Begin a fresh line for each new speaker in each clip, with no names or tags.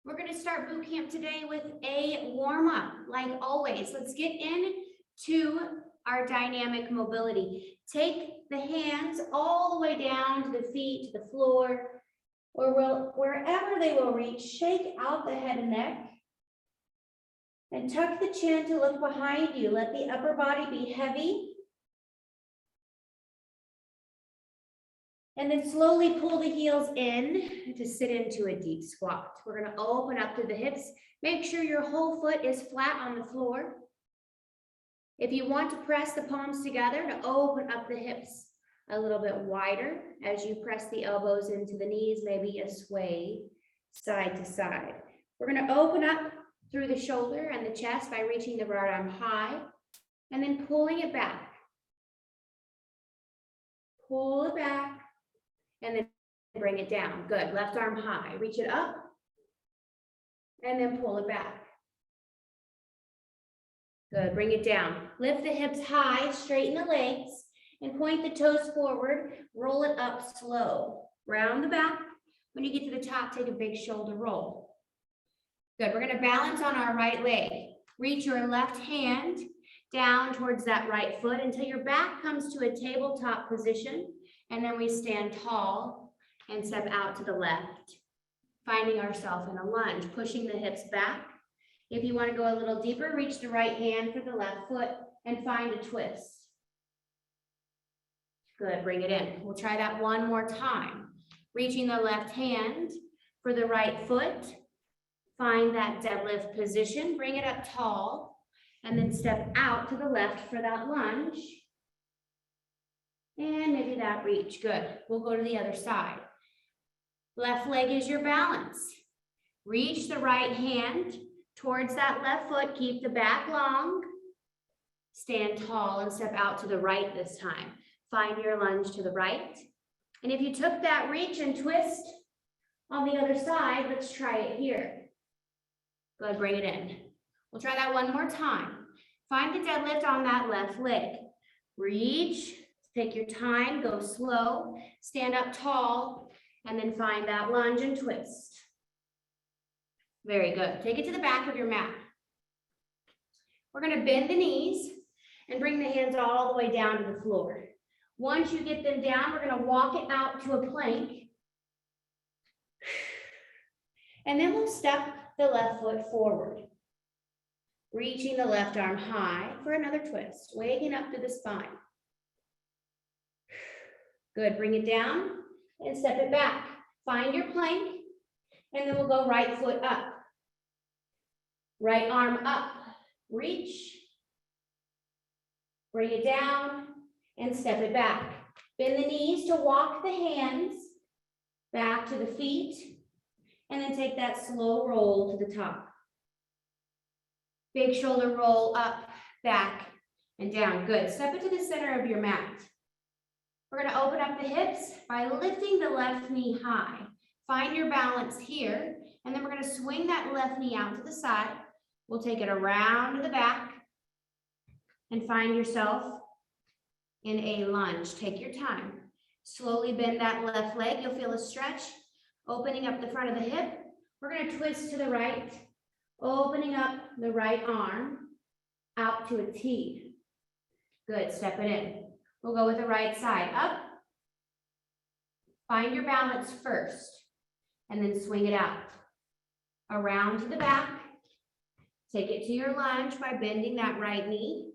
We're going to start boot camp today with a warm up, like always. Let's get into our dynamic mobility. Take the hands all the way down to the feet, to the floor, or wherever they will reach. Shake out the head and neck. And tuck the chin to look behind you. Let the upper body be heavy. And then slowly pull the heels in to sit into a deep squat. We're going to open up through the hips. Make sure your whole foot is flat on the floor. If you want to press the palms together to open up the hips a little bit wider as you press the elbows into the knees, maybe a sway side to side. We're going to open up through the shoulder and the chest by reaching the right arm high and then pulling it back. Pull it back. And then bring it down. Good. Left arm high. Reach it up. And then pull it back. Good. Bring it down. Lift the hips high. Straighten the legs. And point the toes forward. Roll it up slow. Round the back. When you get to the top, take a big shoulder roll. Good. We're going to balance on our right leg. Reach your left hand down towards that right foot until your back comes to a tabletop position. And then we stand tall and step out to the left, finding ourselves in a lunge, pushing the hips back. If you want to go a little deeper, reach the right hand for the left foot and find a twist. Good, bring it in. We'll try that one more time. Reaching the left hand for the right foot, find that deadlift position, bring it up tall, and then step out to the left for that lunge. And maybe that reach. Good. We'll go to the other side. Left leg is your balance. Reach the right hand towards that left foot. Keep the back long. Stand tall and step out to the right this time. Find your lunge to the right. And if you took that reach and twist on the other side, let's try it here. Good. Bring it in. We'll try that one more time. Find the deadlift on that left leg. Reach. Take your time, go slow, stand up tall, and then find that lunge and twist. Very good. Take it to the back of your mat. We're going to bend the knees and bring the hands all the way down to the floor. Once you get them down, we're going to walk it out to a plank. And then we'll step the left foot forward. Reaching the left arm high for another twist, waking up through the spine. Good, bring it down and step it back. Find your plank, and then we'll go right foot up. Right arm up, reach. Bring it down and step it back. Bend the knees to walk the hands back to the feet, and then take that slow roll to the top. Big shoulder roll up, back, and down. Good, step it to the center of your mat. We're going to open up the hips by lifting the left knee high. Find your balance here, and then we're going to swing that left knee out to the side. We'll take it around to the back and find yourself in a lunge. Take your time. Slowly bend that left leg. You'll feel a stretch, opening up the front of the hip. We're going to twist to the right, opening up the right arm out to a T. Good, step it in. We'll go with the right side up. Find your balance first, and then swing it out. Around to the back. Take it to your lunge by bending that right knee,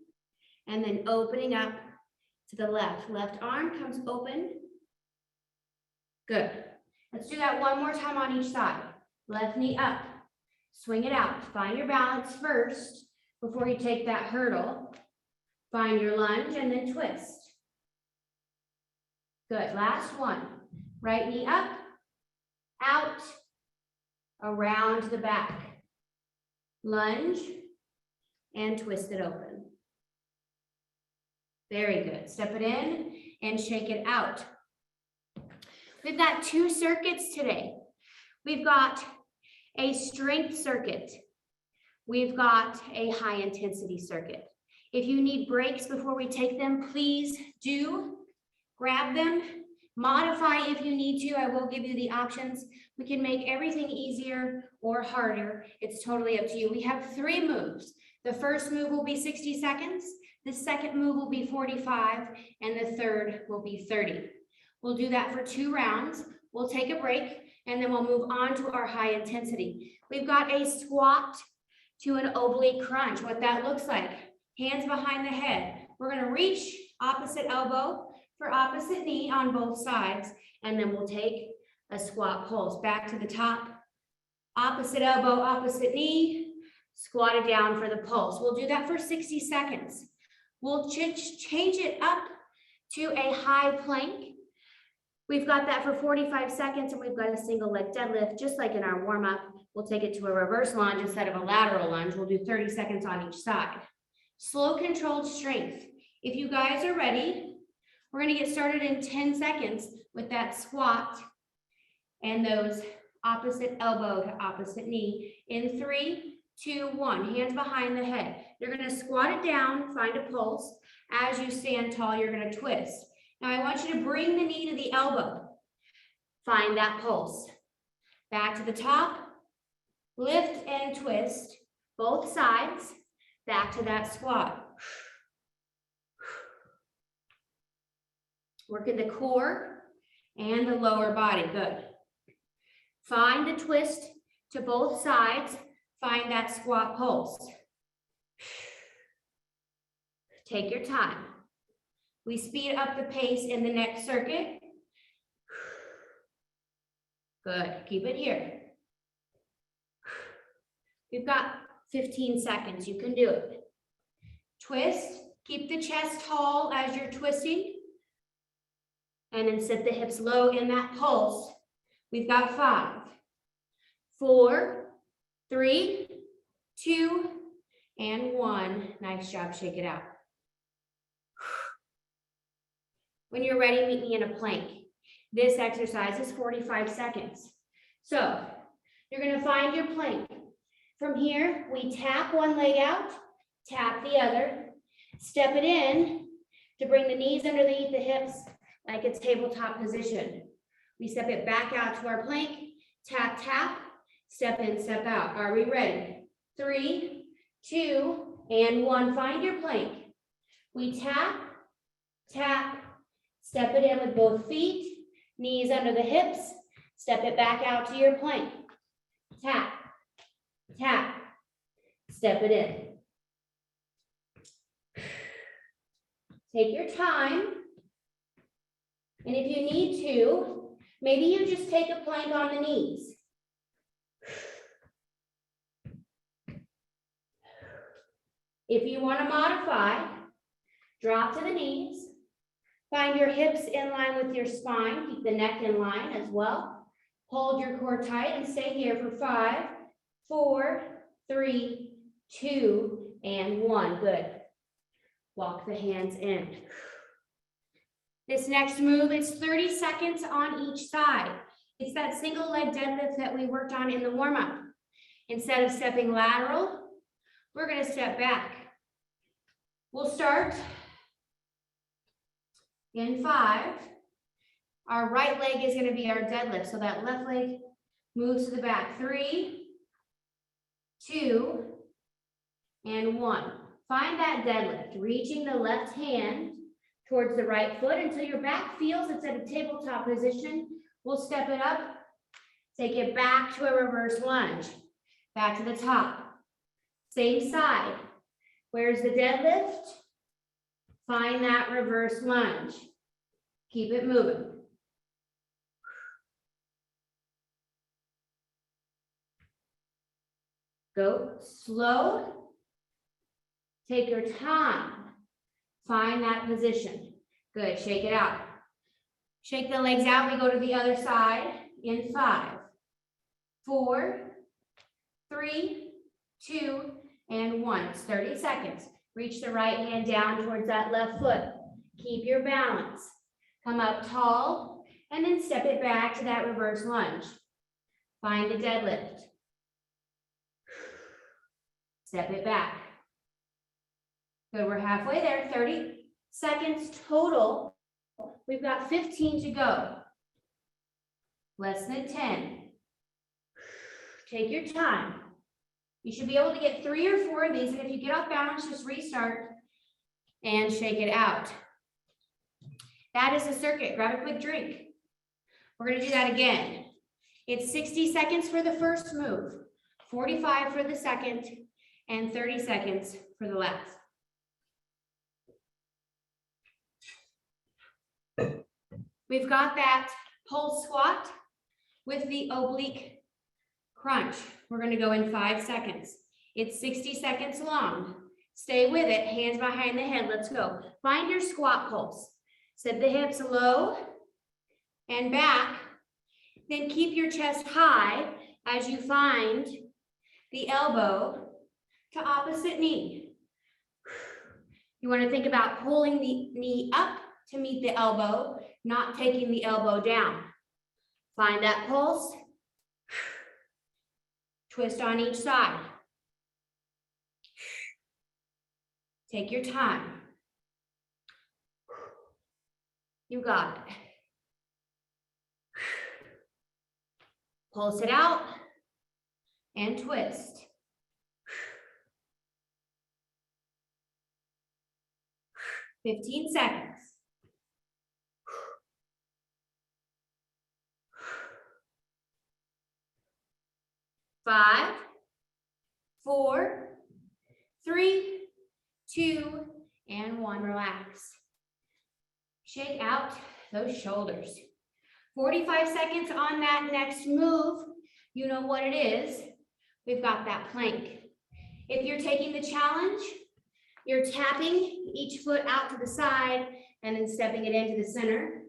and then opening up to the left. Left arm comes open. Good. Let's do that one more time on each side. Left knee up. Swing it out. Find your balance first before you take that hurdle. Find your lunge and then twist. Good, last one. Right knee up, out, around to the back. Lunge and twist it open. Very good. Step it in and shake it out. We've got 2 circuits today. We've got a strength circuit. We've got a high intensity circuit. If you need breaks before we take them, please do. Grab them. Modify if you need to. I will give you the options. We can make everything easier or harder. It's totally up to you. We have 3 moves. The first move will be 60 seconds. The second move will be 45, and the third will be 30. We'll do that for 2 rounds. We'll take a break, and then we'll move on to our high intensity. We've got a squat to an oblique crunch. What that looks like, hands behind the head. We're gonna reach opposite elbow for opposite knee on both sides, and then we'll take a squat pulse. Back to the top, opposite elbow, opposite knee, squat it down for the pulse. We'll do that for 60 seconds. We'll change it up to a high plank. We've got that for 45 seconds, and we've got a single leg deadlift, just like in our warm up. We'll take it to a reverse lunge instead of a lateral lunge. We'll do 30 seconds on each side. Slow controlled strength. If you guys are ready, we're gonna get started in 10 seconds with that squat and those opposite elbow to opposite knee. In 3, 2, 1, hands behind the head. You're gonna squat it down, find a pulse. As you stand tall, you're gonna twist. Now I want you to bring the knee to the elbow. Find that pulse. Back to the top, lift and twist, both sides, back to that squat. Working the core and the lower body, good. Find the twist to both sides, find that squat pulse. Take your time. We speed up the pace in the next circuit. Good, keep it here. We've got 15 seconds, you can do it. Twist, keep the chest tall as you're twisting. And then sit the hips low in that pulse. We've got 5, 4, 3, 2, and 1. Nice job, shake it out. When you're ready, meet me in a plank. This exercise is 45 seconds. So you're gonna find your plank. From here, we tap one leg out, tap the other, step it in to bring the knees underneath the hips like a tabletop position. We step it back out to our plank, tap, tap, step in, step out. Are we ready? 3, 2, and 1. Find your plank. We tap, tap, step it in with both feet, knees under the hips, step it back out to your plank. Tap, tap, step it in. Take your time. And if you need to, maybe you just take a plank on the knees. If you want to modify, drop to the knees. Find your hips in line with your spine. Keep the neck in line as well. Hold your core tight and stay here for 5, 4, 3, 2, and 1. Good. Walk the hands in. This next move is 30 seconds on each side. It's that single leg deadlift that we worked on in the warm-up. Instead of stepping lateral, we're going to step back. We'll start in 5. Our right leg is going to be our deadlift. So that left leg moves to the back. 3, 2, and 1. Find that deadlift, reaching the left hand towards the right foot until your back feels it's at a tabletop position. We'll step it up, take it back to a reverse lunge, back to the top. Same side. Where's the deadlift? Find that reverse lunge. Keep it moving. Go slow. Take your time. Find that position. Good, shake it out. Shake the legs out, we go to the other side in 5, 4, 3, 2, and 1. It's 30 seconds. Reach the right hand down towards that left foot. Keep your balance. Come up tall, and then step it back to that reverse lunge. Find the deadlift. Step it back. Good, we're halfway there, 30 seconds total We've got 15 to go. Less than 10. Take your time. You should be able to get 3 or 4 of these, and if you get off balance, just restart and shake it out. That is a circuit. Grab a quick drink. We're going to do that again. It's 60 seconds for the first move, 45 for the second, and 30 seconds for the last. We've got that pulse squat with the oblique crunch. We're going to go in 5 seconds. It's 60 seconds long. Stay with it, hands behind the head. Let's go. Find your squat pulse. Set the hips low and back. Then keep your chest high as you find the elbow to opposite knee. You want to think about pulling the knee up to meet the elbow, not taking the elbow down. Find that pulse. Twist on each side. Take your time. You got it. Pulse it out and twist. "15 seconds. Five, 4, 3, 2, and 1. Relax. Shake out those shoulders. 45 seconds on that next move. You know what it is. We've got that plank. If you're taking the challenge, you're tapping each foot out to the side and then stepping it into the center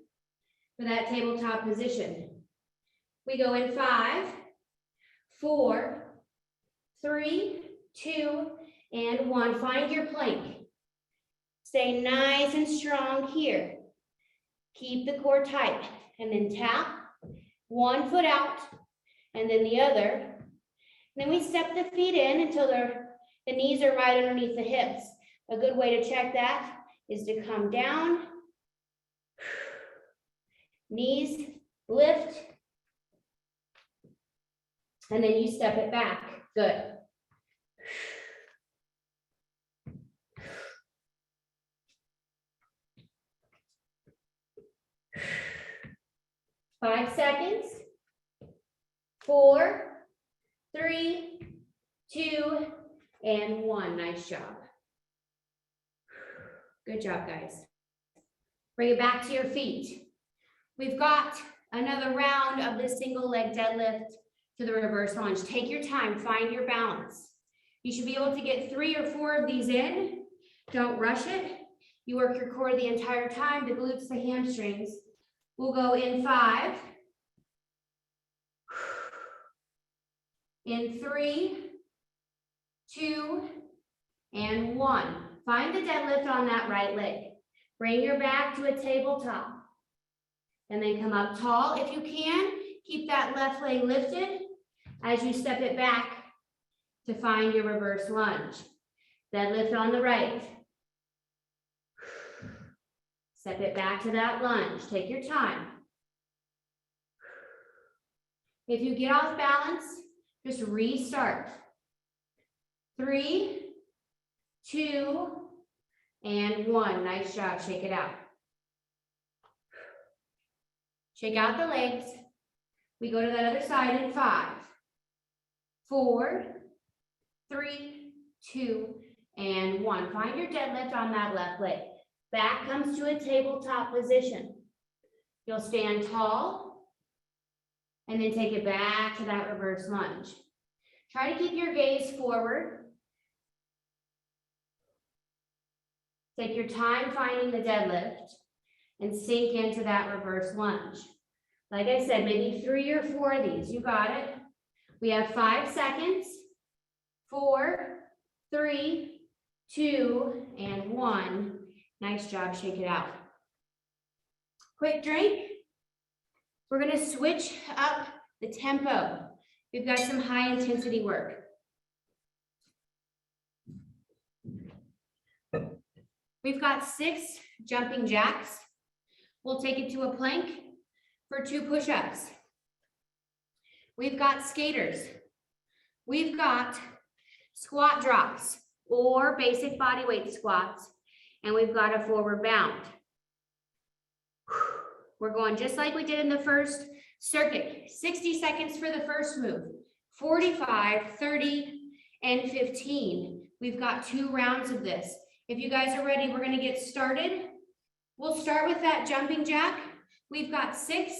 for that tabletop position. We go in 5, 4, 3, 2, and 1. Find your plank. Stay nice and strong here. Keep the core tight, and then tap 1 foot out and then the other. Then we step the feet in until the knees are right underneath the hips. A good way to check that is to come down, knees lift, and then you step it back. Good. Five seconds. 4, 3, 2, and 1. Nice job. Good job, guys. Bring it back to your feet. We've got another round of this single leg deadlift to the reverse lunge. Take your time, find your balance. You should be able to get 3 or 4 of these in. Don't rush it. You work your core the entire time, the glutes, the hamstrings. We'll go in 5, in 3, 2, and 1. Find the deadlift on that right leg. Bring your back to a tabletop. And then come up tall if you can. Keep that left leg lifted as you step it back to find your reverse lunge. Deadlift on the right. Step it back to that lunge. Take your time. If you get off balance, just restart. 3, 2, and 1. Nice job. Shake it out. Shake out the legs. We go to that other side in 5, 4, 3, 2, and 1. Find your deadlift on that left leg. Back comes to a tabletop position. You'll stand tall and then take it back to that reverse lunge. Try to keep your gaze forward. Take your time finding the deadlift and sink into that reverse lunge. Like I said, maybe 3 or 4 of these. You got it. We have 5 seconds. 4, 3, 2, and 1. Nice job. Shake it out. Quick drink. We're going to switch up the tempo. We've got some high intensity work. We've got 6 jumping jacks. We'll take it to a plank for 2 push-ups. We've got skaters. We've got squat drops or basic body weight squats, and we've got a forward bound. We're going just like we did in the first circuit. 60 seconds for the first move, 45, 30, and 15. We've got 2 rounds of this. If you guys are ready, we're going to get started. We'll start with that jumping jack. We've got 6,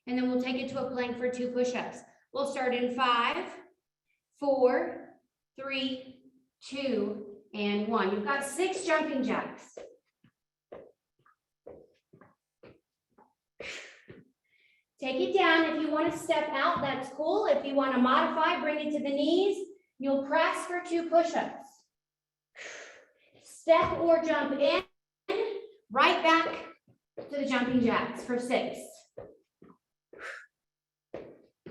and then we'll take it to a plank for 2 push-ups. We'll start in 5, 4, 3, 2, and 1. You've got 6 jumping jacks. Take it down. If you want to step out, that's cool. If you want to modify, bring it to the knees. You'll press for 2 push-ups. Step or jump in, right back to the jumping jacks for 6.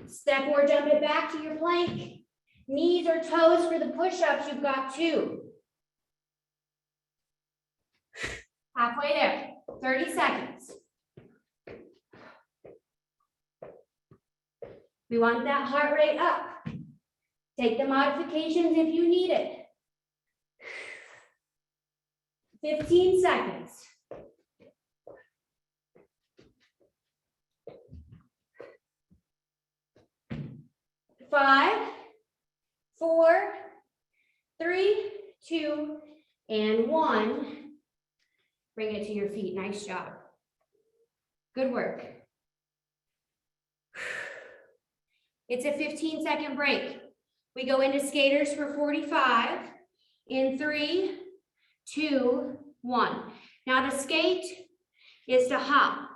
Step or jump it back to your plank. Knees or toes for the push-ups, you've got 2. Halfway there, 30 seconds. We want that heart rate up. Take the modifications if you need it. 15 seconds. 5, 4, 3, 2, and 1. Bring it to your feet. Nice job. Good work. It's a 15-second break. We go into skaters for 45 in 3, 2, 1. Now to skate is to hop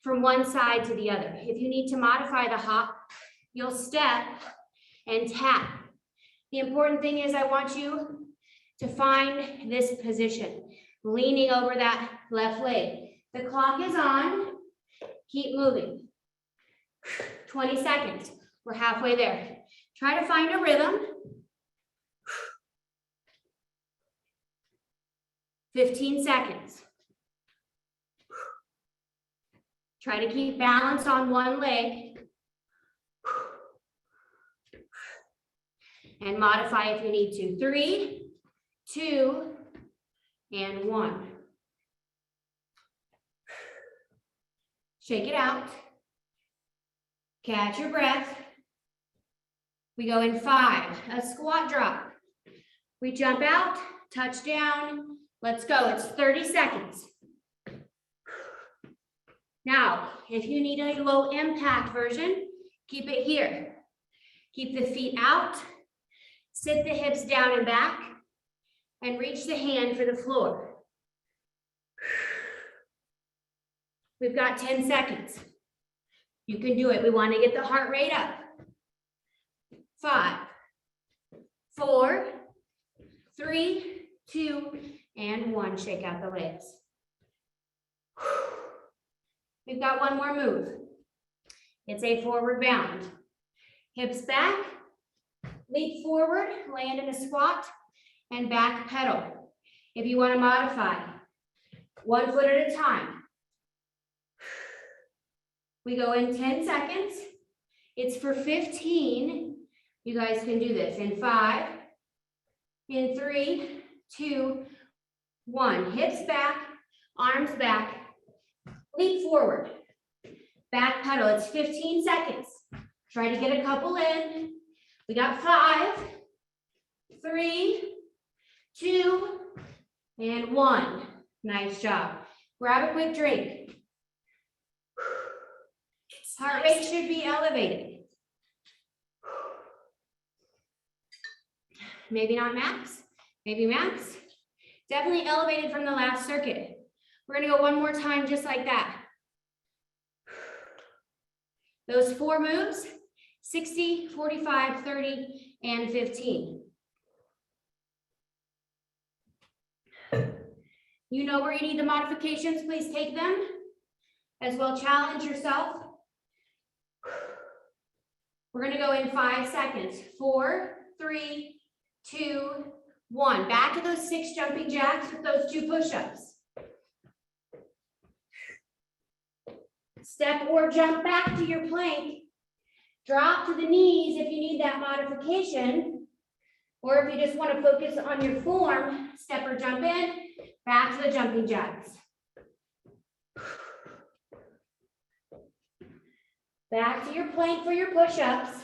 from one side to the other. If you need to modify the hop, you'll step and tap. The important thing is I want you to find this position, leaning over that left leg. The clock is on. Keep moving. 20 seconds. We're halfway there. Try to find a rhythm. 15 seconds. Try to keep balance on one leg. And modify if you need to. 3, 2, and 1. Shake it out. Catch your breath. We go in 5, a squat drop. We jump out, touch down. Let's go. It's 30 seconds. Now, if you need a low impact version, keep it here. Keep the feet out. Sit the hips down and back, and reach the hand for the floor. We've got 10 seconds. You can do it. We want to get the heart rate up. 5, 4, 3, 2, and 1. Shake out the legs. We've got one more move. It's a forward bound. Hips back. Leap forward, land in a squat, and back pedal. If you want to modify, 1 foot at a time. We go in 10 seconds. It's for 15. You guys can do this in 5, in 3, 2, 1. Hips back, arms back. Leap forward. Back pedal. It's 15 seconds. Try to get a couple in. We got 5, 3, 2, and 1. Nice job. Grab a quick drink. Heart rate should be elevated. Maybe not max, maybe max. Definitely elevated from the last circuit. We're gonna go one more time just like that. Those 4 moves, 60, 45, 30, and 15. You know where you need the modifications, please take them. As well, challenge yourself. We're gonna go in 5 seconds. 4, 3, 2, 1. Back to those 6 jumping jacks with those 2 push-ups. Step or jump back to your plank. Drop to the knees if you need that modification. Or if you just want to focus on your form, step or jump in, back to the jumping jacks. Back to your plank for your push-ups.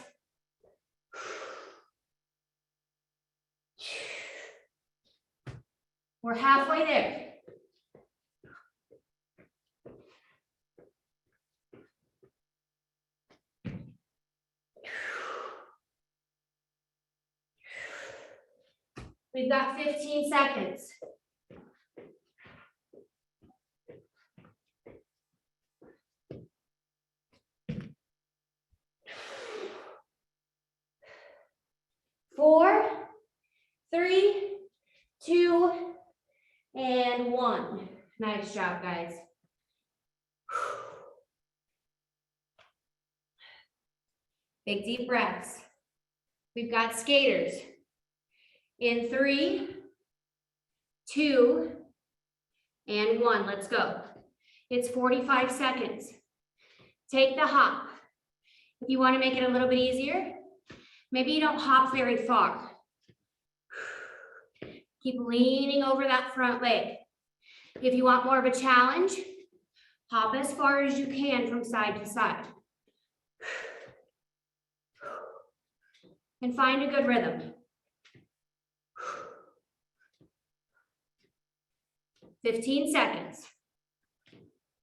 We're halfway there. We've got 15 seconds. Four, three, two, and one. Nice job, guys. Big deep breaths. We've got skaters. In 3, 2, and 1. Let's go. It's 45 seconds. Take the hop. If you want to make it a little bit easier, maybe you don't hop very far. Keep leaning over that front leg. If you want more of a challenge, hop as far as you can from side to side. And find a good rhythm. 15 seconds.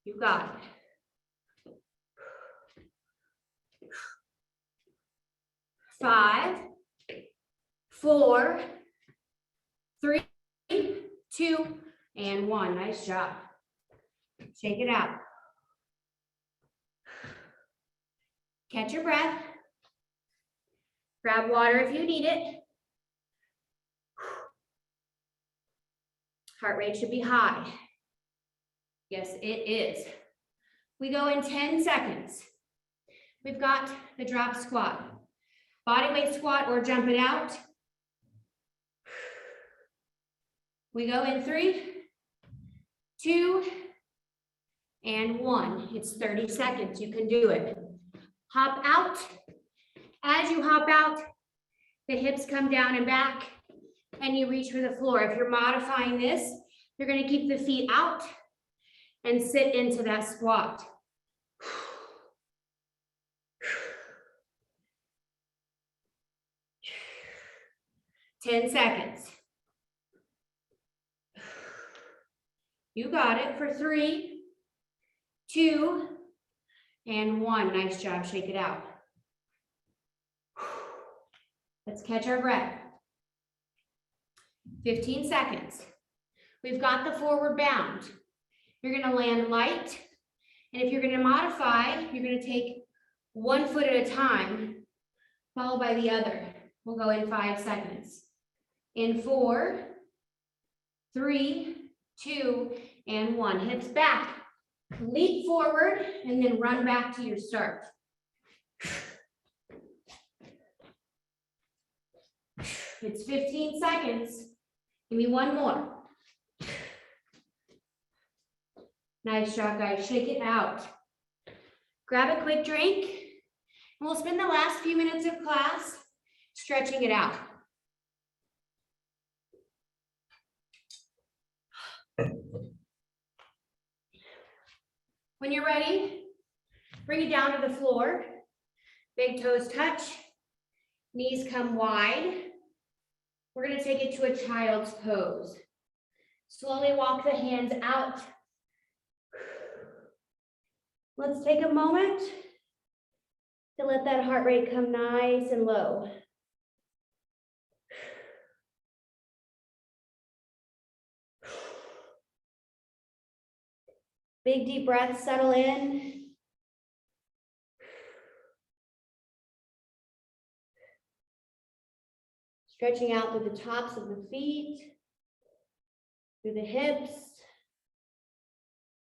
You got it. 5, 4, 3, 2, and 1. Nice job. Shake it out. Catch your breath. Grab water if you need it. Heart rate should be high. Yes, it is. We go in 10 seconds. We've got the drop squat. Body weight squat or jump it out. We go in 3, 2, and 1. It's 30 seconds. You can do it. Hop out. As you hop out, the hips come down and back, and you reach for the floor. If you're modifying this, you're going to keep the feet out and sit into that squat. Ten seconds. You got it for 3, 2, and 1. Nice job. Shake it out. Let's catch our breath. 15 seconds. We've got the forward bound. You're going to land light. And if you're going to modify, you're going to take 1 foot at a time, followed by the other. We'll go in 5 seconds. In 4, 3, 2, and 1. Hips back. Leap forward and then run back to your start. It's 15 seconds. Give me 1 more. Nice job, guys. Shake it out. Grab a quick drink, and we'll spend the last few minutes of class stretching it out. When you're ready, bring it down to the floor. Big toes touch. Knees come wide. We're going to take it to a child's pose. Slowly walk the hands out. Let's take a moment to let that heart rate come nice and low. Big deep breath, settle in. Stretching out through the tops of the feet, through the hips.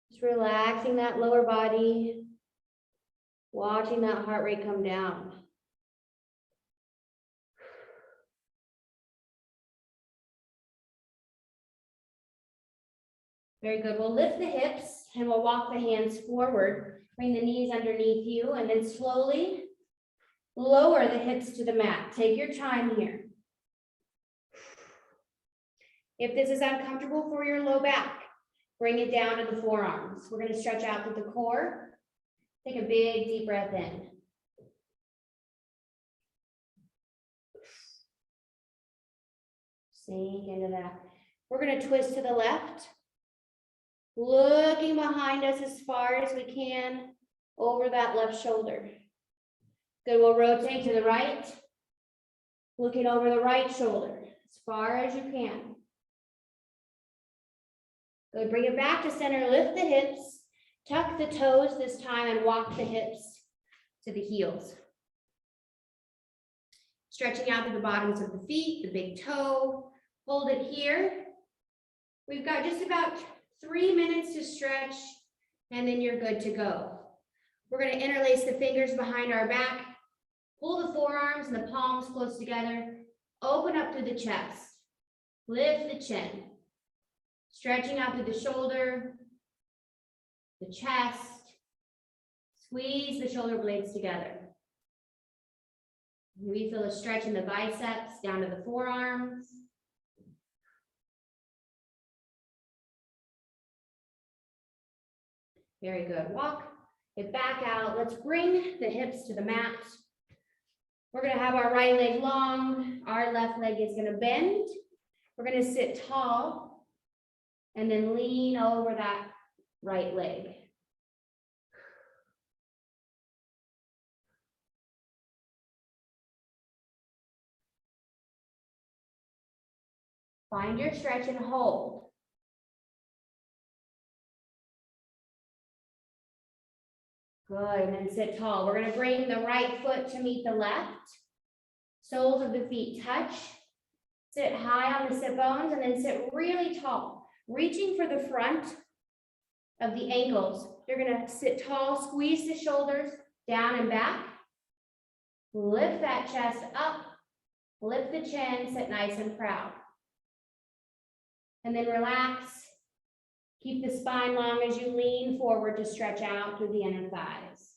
Just relaxing that lower body, watching that heart rate come down. Very good. We'll lift the hips and we'll walk the hands forward Bring the knees underneath you and then slowly lower the hips to the mat. Take your time here. If this is uncomfortable for your low back, bring it down to the forearms. We're going to stretch out through the core. Take a big deep breath in. Sink into that. We're going to twist to the left, looking behind us as far as we can over that left shoulder. Good, we'll rotate to the right, looking over the right shoulder as far as you can. Good, bring it back to center, lift the hips, tuck the toes this time and walk the hips to the heels. Stretching out to the bottoms of the feet, the big toe, hold it here. We've got just about 3 minutes to stretch and then you're good to go. We're going to interlace the fingers behind our back, pull the forearms and the palms close together, open up through the chest, lift the chin, stretching out through the shoulder, the chest, squeeze the shoulder blades together. We feel a stretch in the biceps down to the forearms. Very good. Walk it back out. Let's bring the hips to the mat. We're going to have our right leg long. Our left leg is going to bend. We're going to sit tall and then lean over that right leg. Find your stretch and hold. Good, and then sit tall. We're going to bring the right foot to meet the left. Soles of the feet touch. Sit high on the sit bones and then sit really tall. Reaching for the front of the ankles. You're going to sit tall, squeeze the shoulders down and back. Lift that chest up. Lift the chin, sit nice and proud. And then relax. Keep the spine long as you lean forward to stretch out through the inner thighs.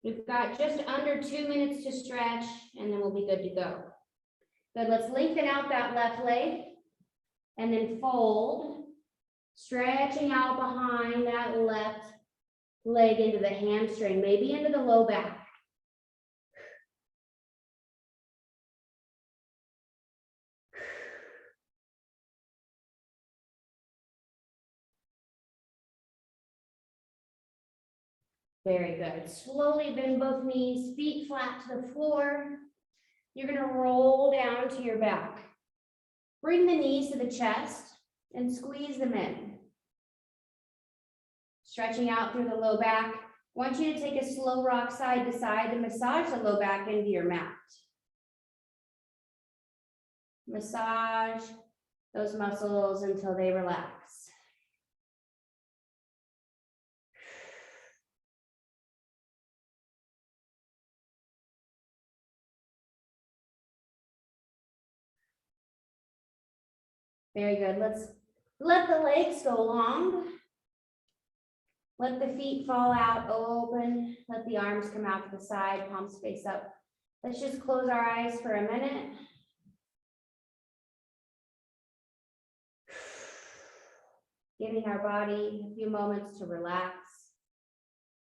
We've got just under 2 minutes to stretch and then we'll be good to go. Good, let's lengthen out that left leg and then fold, stretching out behind that left leg into the hamstring, maybe into the low back. Very good. Slowly bend both knees, feet flat to the floor. You're going to roll down to your back. Bring the knees to the chest and squeeze them in. Stretching out through the low back. I want you to take a slow rock side to side to massage the low back into your mat. Massage those muscles until they relax. Very good. Let's let the legs go long. Let the feet fall out, open. Let the arms come out to the side, palms face up. Let's just close our eyes for a minute. Giving our body a few moments to relax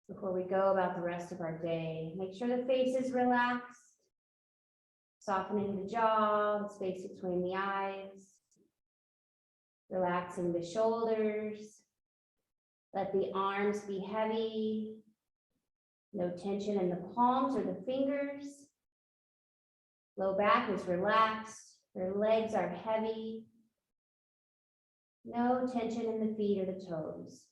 before we go about the rest of our day. Make sure the face is relaxed. Softening the jaw, the space between the eyes. Relaxing the shoulders. Let the arms be heavy. No tension in the palms or the fingers. Low back is relaxed. Your legs are heavy. No tension in the feet or the toes.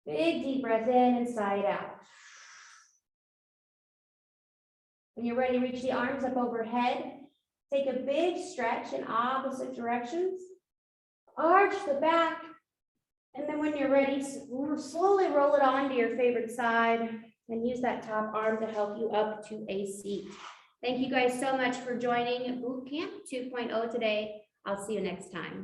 Big deep breath in and sigh it out. When you're ready, reach the arms up overhead. Take a big stretch in opposite directions. Arch the back. And then when you're ready, slowly roll it onto your favorite side and use that top arm to help you up to a seat. Thank you guys so much for joining Boot Camp 2.0 today. I'll see you next time.